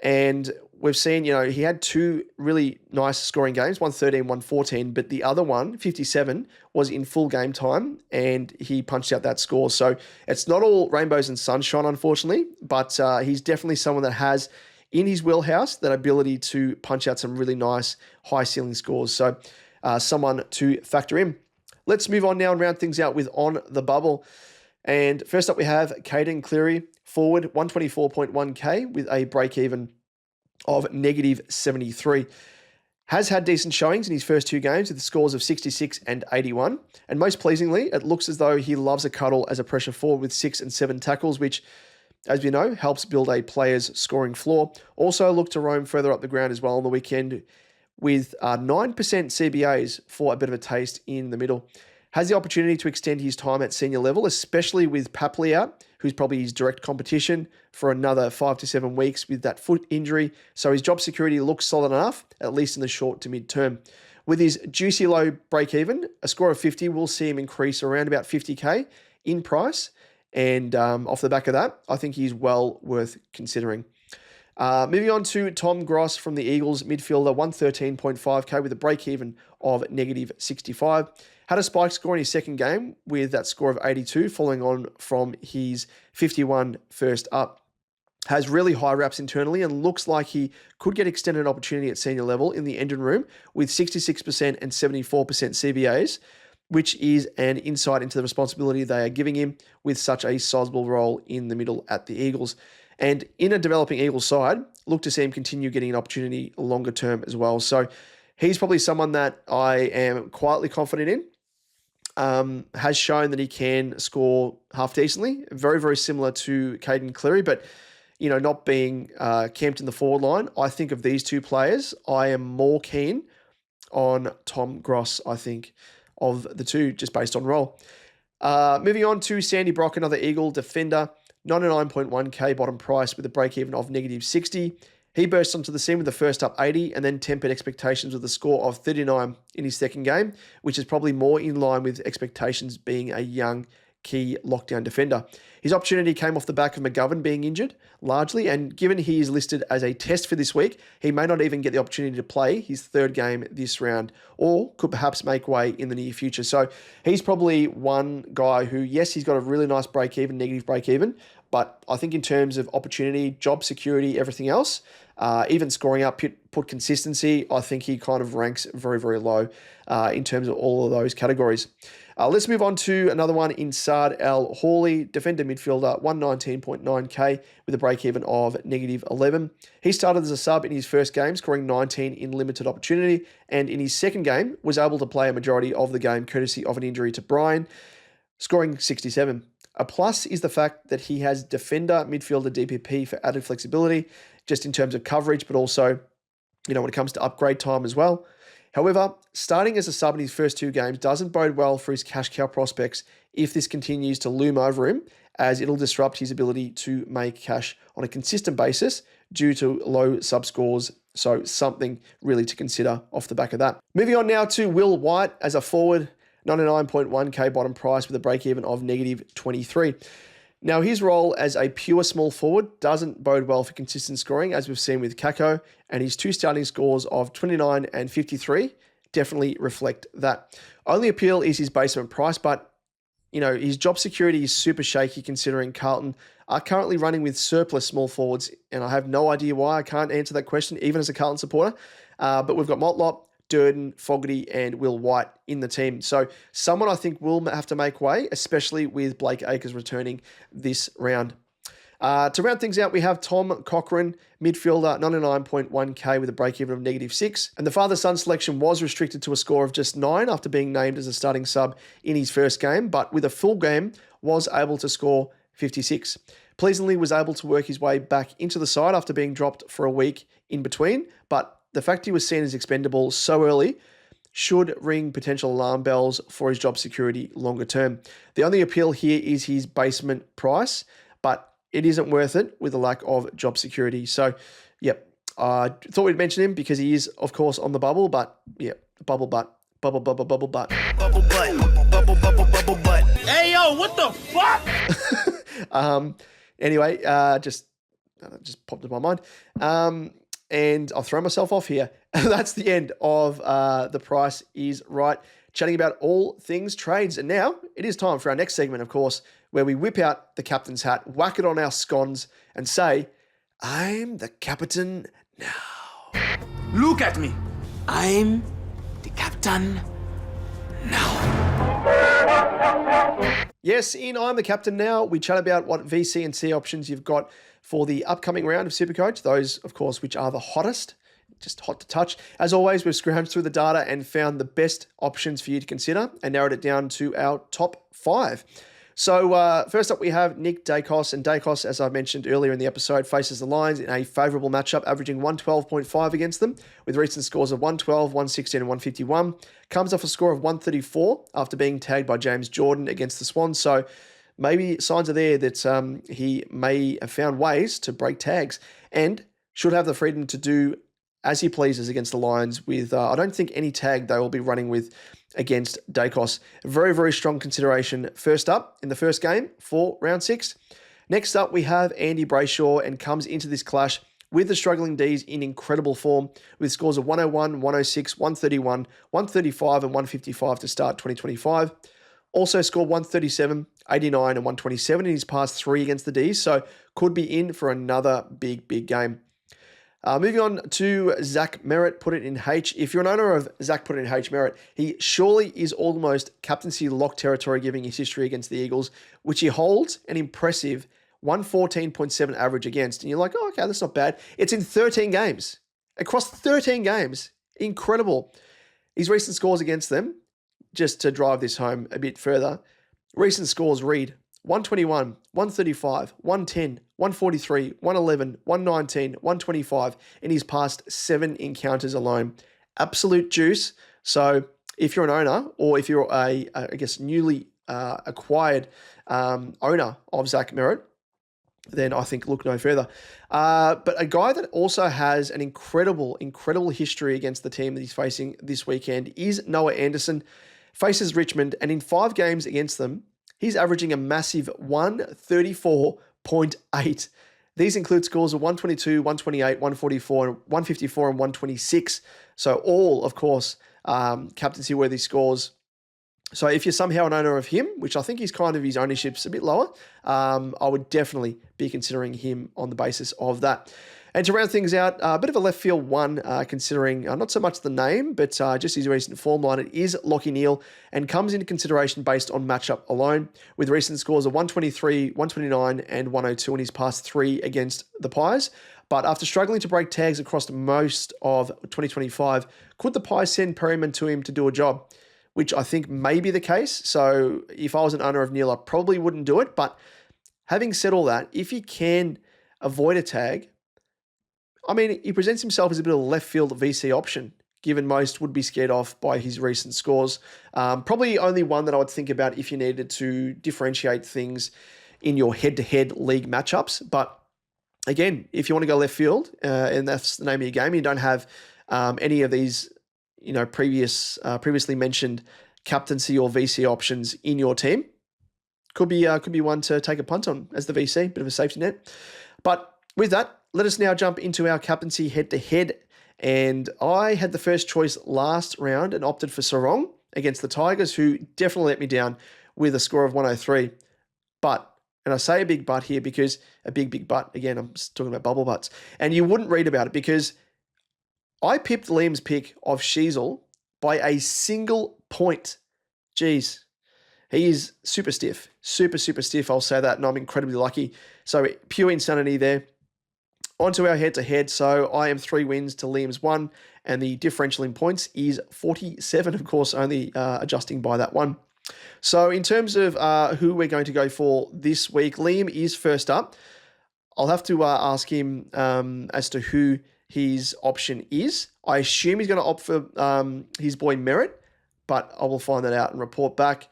And we've seen, he had 2 really nice scoring games, 113, 114, but the other one, 57, was in full game time and he punched out that score. So it's not all rainbows and sunshine, unfortunately, but he's definitely someone that has in his wheelhouse that ability to punch out some really nice high ceiling scores. So someone to factor in. Let's move on now and round things out with On the Bubble. And first up, we have Caden Cleary, forward, 124.1K with a break-even of negative 73. Has had decent showings in his first 2 games with the scores of 66 and 81. And most pleasingly, it looks as though he loves a cuddle as a pressure forward with 6 and 7 tackles, which, as we know, helps build a player's scoring floor. Also looked to roam further up the ground as well on the weekend with 9% CBAs for a bit of a taste in the middle. Has the opportunity to extend his time at senior level, especially with Papley out, who's probably his direct competition for another 5 to 7 weeks with that foot injury. So his job security looks solid enough, at least in the short to mid-term. With his juicy low break-even, a score of 50 will see him increase around about 50K in price. And off the back of that, I think he's well worth considering. Moving on to Tom Gross from the Eagles, midfielder, 113.5k with a break-even of -65. Had a spike score in his second game with that score of 82, following on from his 51 first up. Has really high reps internally and looks like he could get extended opportunity at senior level in the engine room with 66% and 74% CBAs, which is an insight into the responsibility they are giving him with such a sizable role in the middle at the Eagles. And in a developing Eagles side, look to see him continue getting an opportunity longer term as well. So he's probably someone that I am quietly confident in. Has shown that he can score half decently, very, very similar to Caden Cleary, but not being camped in the forward line. I think of these two players, I am more keen on Tom Gross, I think, of the two, just based on role. Moving on to Sandy Brock, another Eagle defender, 99.1k bottom price with a break-even of -60. He burst onto the scene with the first up 80 and then tempered expectations with a score of 39 in his second game, which is probably more in line with expectations being a young key lockdown defender. His opportunity came off the back of McGovern being injured, largely, and given he is listed as a test for this week, he may not even get the opportunity to play his third game this round, or could perhaps make way in the near future. So he's probably one guy who, yes, he's got a really nice break-even, negative break-even, but I think in terms of opportunity, job security, everything else, even scoring output consistency, I think he kind of ranks very, very low in terms of all of those categories. Let's move on to another one in Saad El Hawley, defender midfielder, 119.9k with a break-even of -11. He started as a sub in his first game, scoring 19 in limited opportunity, and in his second game was able to play a majority of the game courtesy of an injury to Brian, scoring 67. A plus is the fact that he has defender midfielder DPP for added flexibility, just in terms of coverage, but also, when it comes to upgrade time as well. However, starting as a sub in his first two games doesn't bode well for his cash cow prospects if this continues to loom over him, as it'll disrupt his ability to make cash on a consistent basis due to low sub scores. So something really to consider off the back of that. Moving on now to Will White as a forward, 99.1k bottom price with a break-even of -23. Now, his role as a pure small forward doesn't bode well for consistent scoring, as we've seen with Kako, and his two starting scores of 29 and 53 definitely reflect that. Only appeal is his basement price, but, his job security is super shaky considering Carlton are currently running with surplus small forwards, and I have no idea why. I can't answer that question, even as a Carlton supporter, but we've got Motlop, Durden, Fogarty, and Will White in the team. So someone I think will have to make way, especially with Blake Acres returning this round. To round things out, we have Tom Cochrane, midfielder, 99.1k with a break-even of -6. And the father-son selection was restricted to a score of just 9 after being named as a starting sub in his first game, but with a full game was able to score 56. Pleasantly was able to work his way back into the side after being dropped for a week in between, but the fact he was seen as expendable so early should ring potential alarm bells for his job security longer term. The only appeal here is his basement price, but it isn't worth it with a lack of job security. So, I thought we'd mention him because he is, of course, on the bubble, but bubble butt. Bubble butt. Bubble butt. Hey, yo, what the fuck? Anyway, just popped into my mind. And I'll throw myself off here. That's the end of The Price is Right, chatting about all things trades. And now it is time for our next segment, of course, where we whip out the captain's hat, whack it on our scones, and say, I'm the captain now. Look at me. I'm the captain now. Yes, in I'm the Captain Now, we chat about what VC and C options you've got for the upcoming round of SuperCoach, those, of course, which are the hottest, just hot to touch. As always, we've scrounged through the data and found the best options for you to consider and narrowed it down to our top 5. So first up, we have Nick Dacos, and Dacos, as I mentioned earlier in the episode, faces the Lions in a favourable matchup, averaging 112.5 against them, with recent scores of 112, 116 and 151. Comes off a score of 134 after being tagged by James Jordan against the Swans, so maybe signs are there that he may have found ways to break tags and should have the freedom to do as he pleases against the Lions with, I don't think any tag they will be running with against Dacos. Very, very strong consideration first up in the first game for round 6. Next up, we have Andy Brayshaw, and comes into this clash with the struggling Ds in incredible form with scores of 101, 106, 131, 135 and 155 to start 2025. Also scored 137, 89 and 127 in his past 3 against the Ds, so could be in for another big game. Moving on to Zach Merritt, put it in H. If you're an owner of Zach put it in H Merritt, he surely is almost captaincy lock territory given his history against the Eagles, which he holds an impressive 114.7 average against. And you're like, oh, okay, that's not bad. It's in 13 games. Across 13 games. Incredible. His recent scores against them, just to drive this home a bit further, recent scores read 121, 135, 110, 143, 111, 119, 125 in his past 7 encounters alone. Absolute juice. So if you're an owner or if you're I guess, newly acquired owner of Zach Merritt, then I think look no further. But a guy that also has an incredible history against the team that he's facing this weekend is Noah Anderson. Faces Richmond, and in 5 games against them, he's averaging a massive 134.8. These include scores of 122, 128, 144, 154, and 126. So all, of course, captaincy-worthy scores. So if you're somehow an owner of him, which I think his ownership's a bit lower, I would definitely be considering him on the basis of that. And to round things out, a bit of a left field one, considering not so much the name, but just his recent form line. It is Lachie Neale and comes into consideration based on matchup alone, with recent scores of 123, 129, and 102 in his past 3 against the Pies. But after struggling to break tags across most of 2025, could the Pies send Perryman to him to do a job? Which I think may be the case. So if I was an owner of Neale, I probably wouldn't do it. But having said all that, if he can avoid a tag, I mean, he presents himself as a bit of a left field VC option, given most would be scared off by his recent scores. Probably only one that I would think about if you needed to differentiate things in your head-to-head league matchups. But again, if you want to go left field, and that's the name of your game, you don't have any of these, previously mentioned captaincy or VC options in your team, could be one to take a punt on as the VC, bit of a safety net. But with that, let us now jump into our captaincy head-to-head. And I had the first choice last round and opted for Sarong against the Tigers, who definitely let me down with a score of 103. But, and I say a big but here because a big but, again, I'm just talking about bubble butts. And you wouldn't read about it because I pipped Liam's pick of Sheasel by a single point. Jeez. He is super stiff. Super stiff, I'll say that, and I'm incredibly lucky. So pure insanity there. On to our head-to-head. So I am 3 wins to Liam's 1, and the differential in points is 47, of course, only adjusting by that one. So in terms of who we're going to go for this week, Liam is first up. I'll have to ask him as to who his option is. I assume he's going to opt for his boy Merritt, but I will find that out and report back.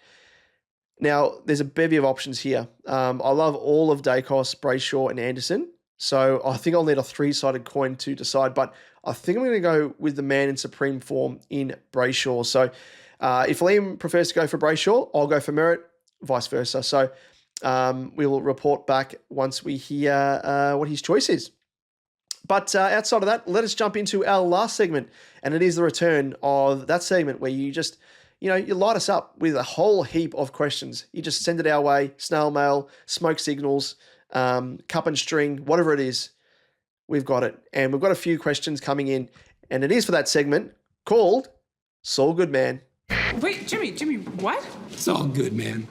Now, there's a bevy of options here. I love all of Dacos, Brayshaw, and Anderson. So I think I'll need a 3-sided coin to decide, but I think I'm going to go with the man in supreme form in Brayshaw. So if Liam prefers to go for Brayshaw, I'll go for Merritt, vice versa. So we will report back once we hear what his choice is. But outside of that, let us jump into our last segment, and it is the return of that segment where you just, you light us up with a whole heap of questions. You just send it our way, snail mail, smoke signals, cup and string, whatever it is, we've got it. And we've got a few questions coming in, and it is for that segment called Saul Goodman. Wait, Jimmy, what? It's all good, man.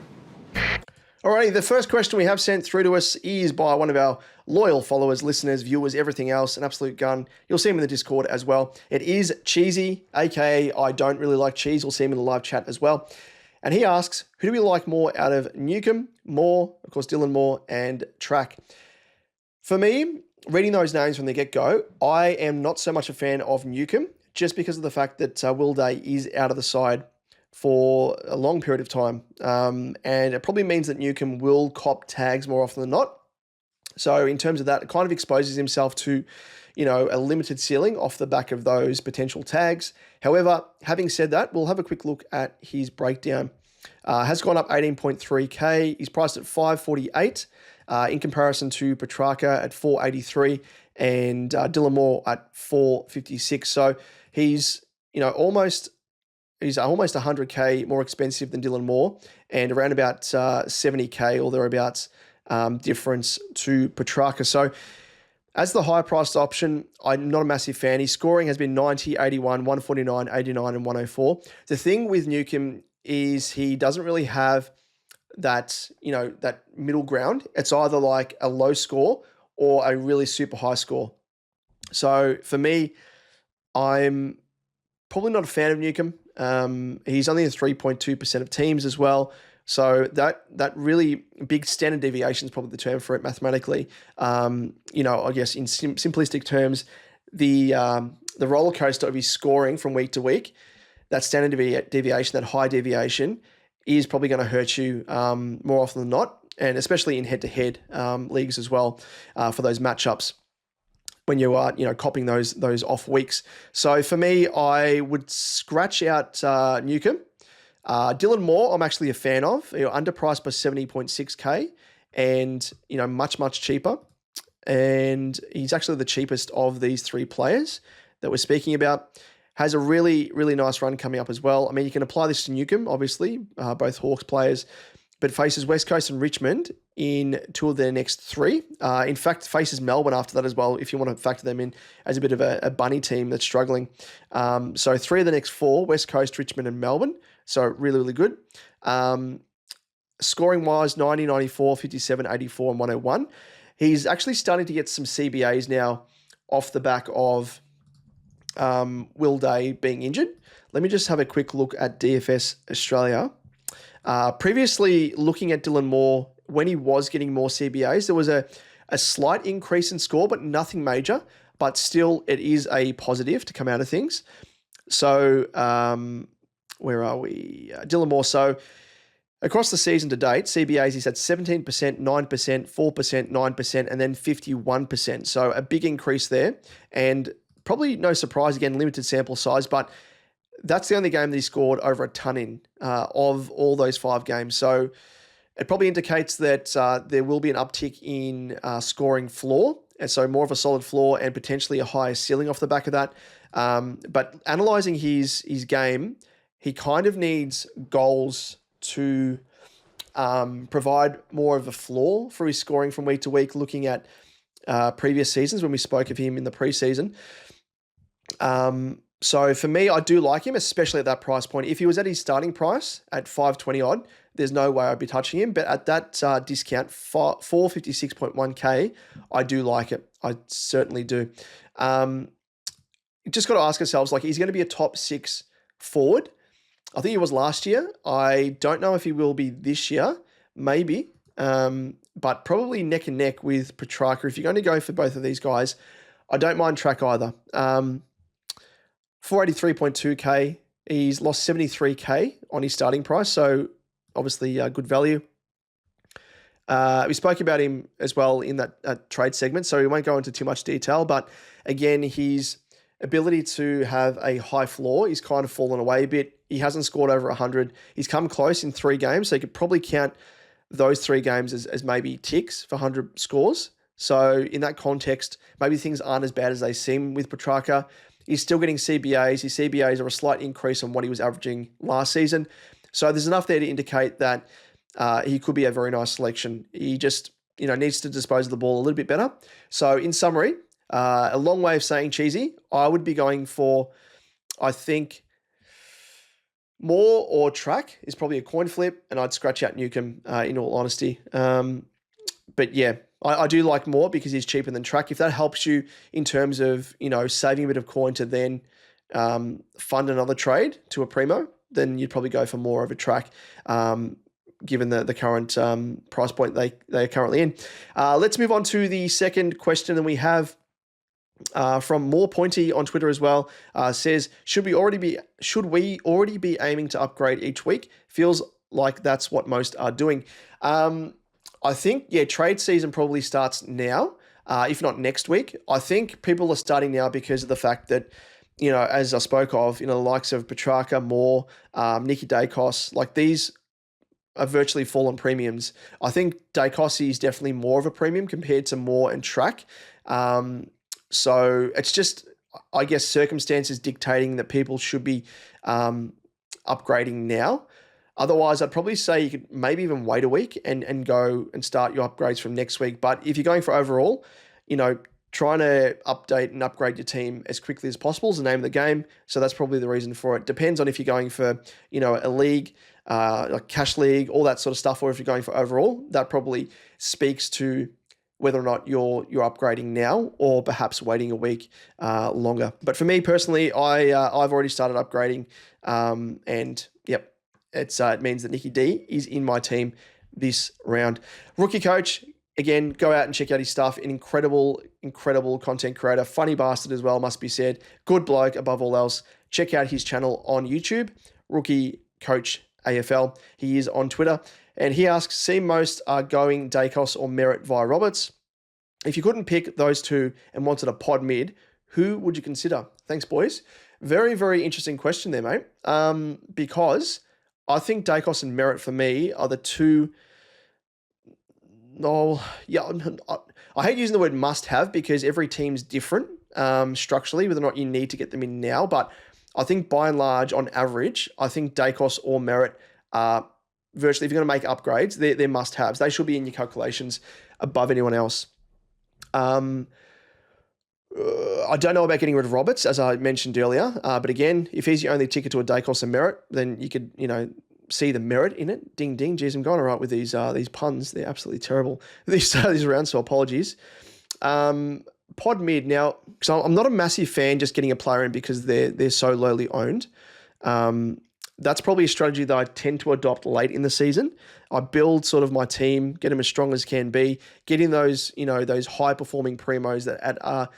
Alrighty, the first question we have sent through to us is by one of our loyal followers, listeners, viewers, everything else, an absolute gun. You'll see him in the Discord as well. It is Cheesy, aka I don't really like cheese. We'll see him in the live chat as well. And he asks, who do we like more out of Newcomb, Moore, of course, Dylan Moore, and Track? For me, reading those names from the get-go, I am not so much a fan of Newcomb, just because of the fact that Will Day is out of the side for a long period of time. And it probably means that Newcomb will cop tags more often than not. So in terms of that, it kind of exposes himself to, a limited ceiling off the back of those potential tags. However, having said that, we'll have a quick look at his breakdown. Has gone up 18.3K. He's priced at 548 in comparison to Petrarca at 483. and Dylan Moore at 456. So he's almost 100K more expensive than Dylan Moore, and around about 70K or thereabouts difference to Petrarca. So as the high priced option, I'm not a massive fan. His scoring has been 90, 81, 149, 89, and 104. The thing with Newcomb is he doesn't really have that middle ground. It's either like a low score or a really super high score. So for me, I'm probably not a fan of Newcomb. He's only in 3.2% of teams as well. So that really big standard deviation is probably the term for it mathematically. I guess in simplistic terms, the roller coaster of his scoring from week to week, that standard deviation, that high deviation, is probably going to hurt you more often than not, and especially in head-to-head leagues as well for those matchups when you are copying those off weeks. So for me, I would scratch out Newcomb. Dylan Moore, I'm actually a fan of. Underpriced by 70.6K, and much cheaper. And he's actually the cheapest of these three players that we're speaking about. Has a really, really nice run coming up as well. I mean, you can apply this to Newcomb, obviously, both Hawks players, but faces West Coast and Richmond in two of their next three. In fact, faces Melbourne after that as well, if you want to factor them in as a bit of a bunny team that's struggling. So three of the next four, West Coast, Richmond, and Melbourne. So really, really good. Scoring-wise, 90, 94, 57, 84, and 101. He's actually starting to get some CBAs now off the back of Will Day being injured. Let me just have a quick look at DFS Australia. Previously, looking at Dylan Moore, when he was getting more CBAs, there was a slight increase in score, but nothing major. But still, it is a positive to come out of things. So, where are we? Dylan Moore. So, across the season to date, CBAs, he's had 17%, 9%, 4%, 9%, and then 51%. So, a big increase there. And probably no surprise, again, limited sample size, but that's the only game that he scored over a ton in of all those 5 games. So it probably indicates that there will be an uptick in scoring floor, and so more of a solid floor and potentially a higher ceiling off the back of that. But analysing his game, he kind of needs goals to provide more of a floor for his scoring from week to week, looking at previous seasons when we spoke of him in the preseason. So for me, I do like him, especially at that price point. If he was at his starting price at 520 odd, there's no way I'd be touching him. But at that discount, 456.1K, I do like it. I certainly do. Just got to ask ourselves, he's going to be a top 6 forward. I think he was last year. I don't know if he will be this year. Maybe. But probably neck and neck with Petrarca. If you're going to go for both of these guys, I don't mind track either. 483.2K. He's lost 73K on his starting price, so obviously good value. We spoke about him as well in that trade segment, so we won't go into too much detail, but again, his ability to have a high floor is kind of fallen away a bit. He hasn't scored over 100. He's come close in 3 games, so you could probably count those 3 games as maybe ticks for 100 scores. So in that context, maybe things aren't as bad as they seem with Petrarca. He's still getting CBAs. His CBAs are a slight increase on what he was averaging last season. So there's enough there to indicate that he could be a very nice selection. He just needs to dispose of the ball a little bit better. So in summary, a long way of saying cheesy, I would be going for, I think, Moore or track is probably a coin flip, and I'd scratch out Newcomb in all honesty. But yeah, I do like Moore because he's cheaper than track. If that helps you in terms of, saving a bit of coin to then fund another trade to a primo, then you'd probably go for more of a track, given the current price point they are currently in. Let's move on to the second question that we have from More Pointy on Twitter as well. Says, should we already be aiming to upgrade each week? Feels like that's what most are doing. I think, trade season probably starts now, if not next week. I think people are starting now because of the fact that, as I spoke of, the likes of Petrarca, Moore, Nicky Dacos, these are virtually fallen premiums. I think Dacos is definitely more of a premium compared to Moore and Track. So it's just, I guess, circumstances dictating that people should be upgrading now. Otherwise, I'd probably say you could maybe even wait a week and go and start your upgrades from next week. But if you're going for overall, trying to update and upgrade your team as quickly as possible is the name of the game. So that's probably the reason for it. Depends on if you're going for, a league, like cash league, all that sort of stuff, or if you're going for overall. That probably speaks to whether or not you're upgrading now or perhaps waiting a week longer. But for me personally, I've already started upgrading, and yep, it means that Nicky D is in my team this round. Rookie coach, again, go out and check out his stuff. An incredible content creator, funny bastard as well, must be said. Good bloke above all else. Check out his channel on YouTube, Rookie Coach AFL. He is on Twitter. And he asks, seem most are going Dacos or Merritt via Roberts. If you couldn't pick those two and wanted a pod mid, who would you consider? Thanks, boys. Very, very interesting question there, mate. Because I think Dacos and Merritt for me are the two. No, yeah, I hate using the word must have because every team's different structurally, whether or not you need to get them in now. But I think by and large, on average, I think Dacos or Merritt are virtually, if you're going to make upgrades, they're must-haves. They should be in your calculations above anyone else. I don't know about getting rid of Roberts, as I mentioned earlier. But again, if he's your only ticket to a Dacos and Merritt, then you could, see the merit in it. Ding, ding. Jeez, I'm going all right with these puns. They're absolutely terrible. These rounds, so apologies. Pod mid. Now, because I'm not a massive fan just getting a player in because they're so lowly owned. That's probably a strategy that I tend to adopt late in the season. I build sort of my team, get them as strong as can be, getting those, those high-performing primos that are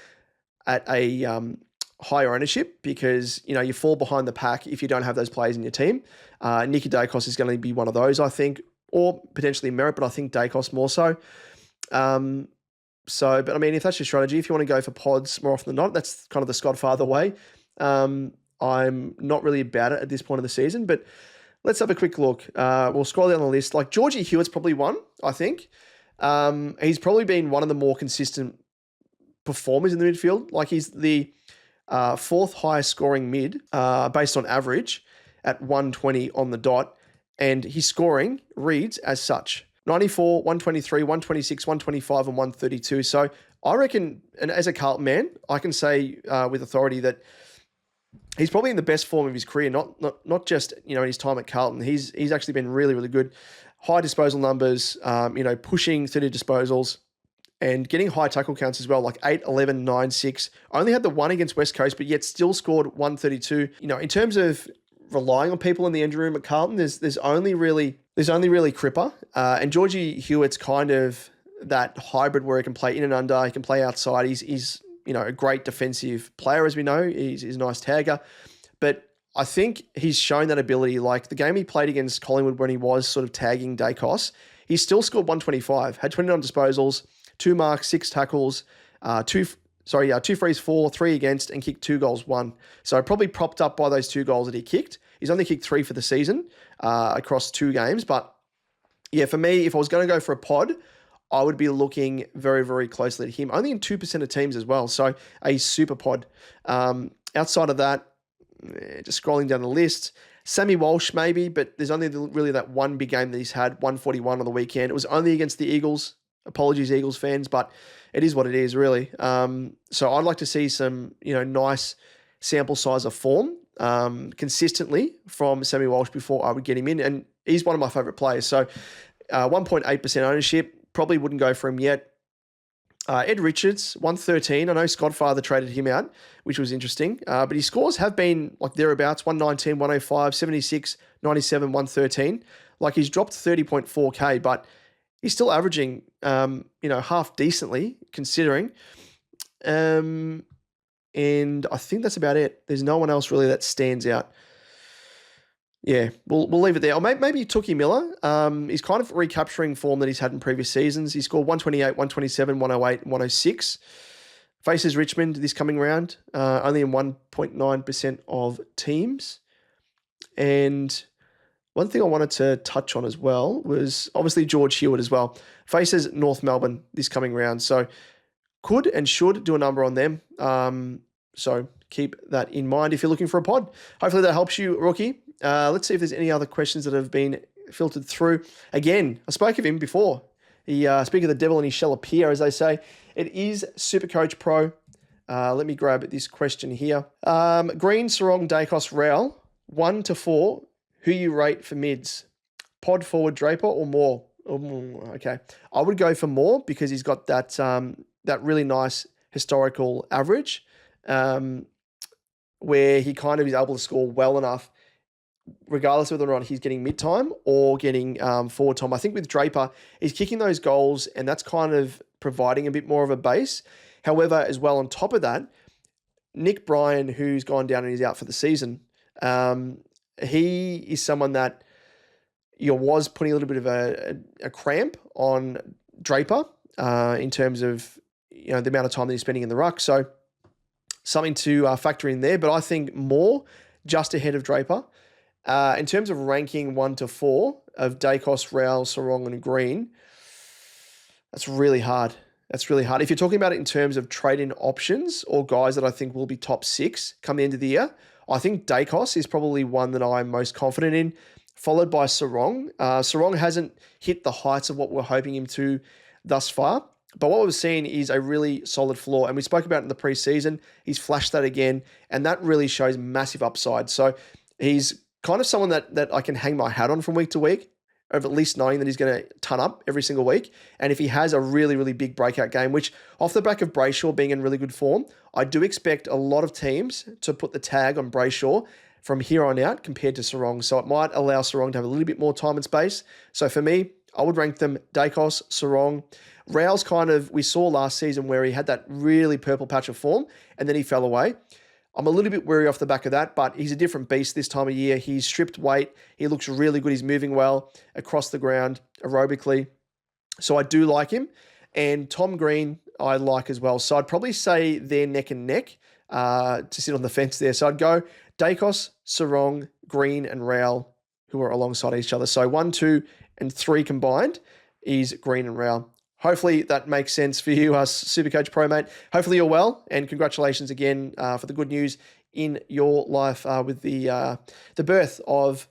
at a higher ownership because, you fall behind the pack if you don't have those players in your team. Nicky Dacos is going to be one of those, I think, or potentially Merritt, but I think Dacos more so. But I mean, if that's your strategy, if you want to go for pods more often than not, that's kind of the Scottfather way. I'm not really about it at this point of the season, but let's have a quick look. We'll scroll down the list. Like Georgie Hewitt's probably one, I think. He's probably been one of the more consistent performers in the midfield. Like he's the fourth highest scoring mid based on average at 120 on the dot. And his scoring reads as such. 94, 123, 126, 125, and 132. So I reckon, and as a Carlton man, I can say with authority that he's probably in the best form of his career, not just, in his time at Carlton. He's actually been really, really good. High disposal numbers, pushing 30 disposals and getting high tackle counts as well, like 8, 11, 9, 6. Only had the one against West Coast, but yet still scored 132. In terms of relying on people in the injury room at Carlton, there's only really Cripper. And Georgie Hewitt's kind of that hybrid where he can play in and under, he can play outside. He's a great defensive player, as we know. He's a nice tagger. But I think he's shown that ability. Like the game he played against Collingwood when he was sort of tagging Dacos, he still scored 125, had 29 disposals, 2 marks, 6 tackles, 2 frees, 4, 3 against, and kicked 2 goals, 1. So probably propped up by those 2 goals that he kicked. He's only kicked 3 for the season across 2 games. But yeah, for me, if I was going to go for a pod, I would be looking very, very closely at him. Only in 2% of teams as well. So a super pod. Outside of that, just scrolling down the list, Sammy Walsh maybe, but there's only really that one big game that he's had, 141 on the weekend. It was only against the Eagles. Apologies, Eagles fans, but it is what it is, really. So I'd like to see some, nice sample size of form consistently from Sammy Walsh before I would get him in. And he's one of my favourite players. So 1.8% ownership. Probably wouldn't go for him yet. Ed Richards, 113. I know Scottfather traded him out, which was interesting. But his scores have been like thereabouts, 119, 105, 76, 97, 113. Like he's dropped 30.4K, but he's still averaging, half decently considering. And I think that's about it. There's no one else really that stands out. Yeah, we'll leave it there. Or maybe Tookie Miller. He's kind of recapturing form that he's had in previous seasons. He scored 128, 127, 108, 106. Faces Richmond this coming round, only in 1.9% of teams. And one thing I wanted to touch on as well was obviously George Hewitt as well. Faces North Melbourne this coming round. So could and should do a number on them. So keep that in mind if you're looking for a pod. Hopefully that helps you, rookie. Let's see if there's any other questions that have been filtered through. Again, I spoke of him before. He speak of the devil and he shall appear, as they say. It is SuperCoach Pro. Let me grab this question here. Green, Sarong, Dacos, Rail, 1 to 4. Who you rate for mids? Pod, forward, Draper, or Moore? Okay, I would go for Moore because he's got that that really nice historical average, where he kind of is able to score well enough, regardless of whether or not he's getting mid-time or getting forward time. I think with Draper, he's kicking those goals, and that's kind of providing a bit more of a base. However, as well, on top of that, Nick Bryan, who's gone down and he's out for the season, he is someone that was putting a little bit of a cramp on Draper in terms of the amount of time that he's spending in the ruck. So something to factor in there. But I think Moore just ahead of Draper. In terms of ranking 1 to 4 of Dacos, Rowell, Sarong, and Green, that's really hard. That's really hard. If you're talking about it in terms of trade-in options or guys that I think will be top 6 come the end of the year, I think Dacos is probably one that I'm most confident in, followed by Sarong. Sarong hasn't hit the heights of what we're hoping him to thus far, but what we've seen is a really solid floor, and we spoke about it in the preseason. He's flashed that again, and that really shows massive upside. So he's kind of someone that I can hang my hat on from week to week, of at least knowing that he's going to ton up every single week. And if he has a really, really big breakout game, which off the back of Brayshaw being in really good form, I do expect a lot of teams to put the tag on Brayshaw from here on out compared to Sarong. So it might allow Sarong to have a little bit more time and space. So for me, I would rank them Dacos, Sarong. Rao's kind of, we saw last season where he had that really purple patch of form and then he fell away. I'm a little bit wary off the back of that, but he's a different beast this time of year. He's stripped weight. He looks really good. He's moving well across the ground aerobically. So I do like him. And Tom Green, I like as well. So I'd probably say they're neck and neck to sit on the fence there. So I'd go Dacos, Sarong, Green, and Rowell, who are alongside each other. So 1, 2, and 3 combined is Green and Rowell. Hopefully that makes sense for you, SuperCoach Pro, mate. Hopefully you're well, and congratulations again for the good news in your life with the birth of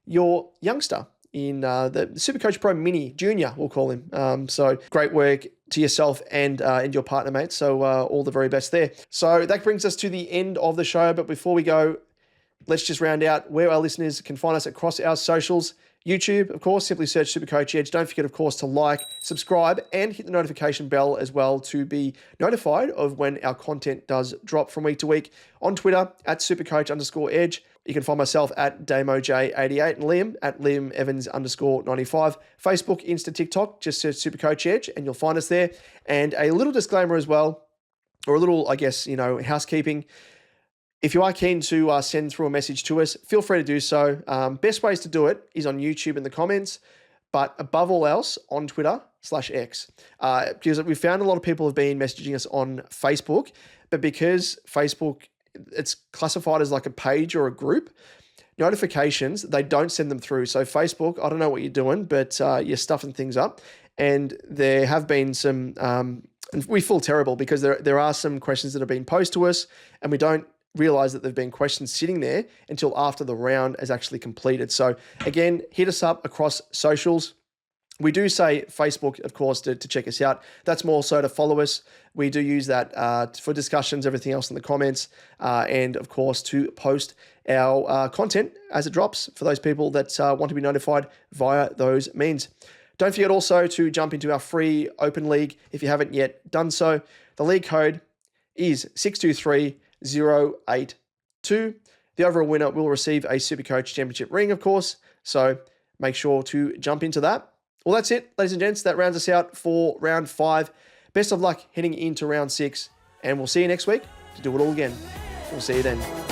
your youngster in the SuperCoach Pro Mini Junior, we'll call him. So great work to yourself and your partner, mate. So all the very best there. So that brings us to the end of the show. But before we go, let's just round out where our listeners can find us across our socials. YouTube, of course, simply search SuperCoach Edge. Don't forget, of course, to like, subscribe, and hit the notification bell as well to be notified of when our content does drop from week to week. On Twitter, at SuperCoach_Edge. You can find myself at DamoJ88 and Liam at LiamEvans_95. Facebook, Insta, TikTok, just search SuperCoach Edge and you'll find us there. And a little disclaimer as well, or a little, I guess, housekeeping. If you are keen to send through a message to us, feel free to do so. Best ways to do it is on YouTube in the comments, but above all else, on Twitter/X. Because we found a lot of people have been messaging us on Facebook, but because Facebook, it's classified as like a page or a group, notifications, they don't send them through. So Facebook, I don't know what you're doing, but you're stuffing things up. And there have been some, and we feel terrible because there are some questions that have been posed to us and we don't realize that there've been questions sitting there until after the round is actually completed. So again, hit us up across socials. We do say Facebook, of course, to check us out. That's more so to follow us. We do use that for discussions, everything else in the comments, and of course to post our content as it drops for those people that want to be notified via those means. Don't forget also to jump into our free open league if you haven't yet done so. The league code is 623 082. The overall winner will receive a SuperCoach Championship ring, of course. So make sure to jump into that. Well, that's it, ladies and gents. That rounds us out for round 5. Best of luck heading into round 6. And we'll see you next week to do it all again. We'll see you then.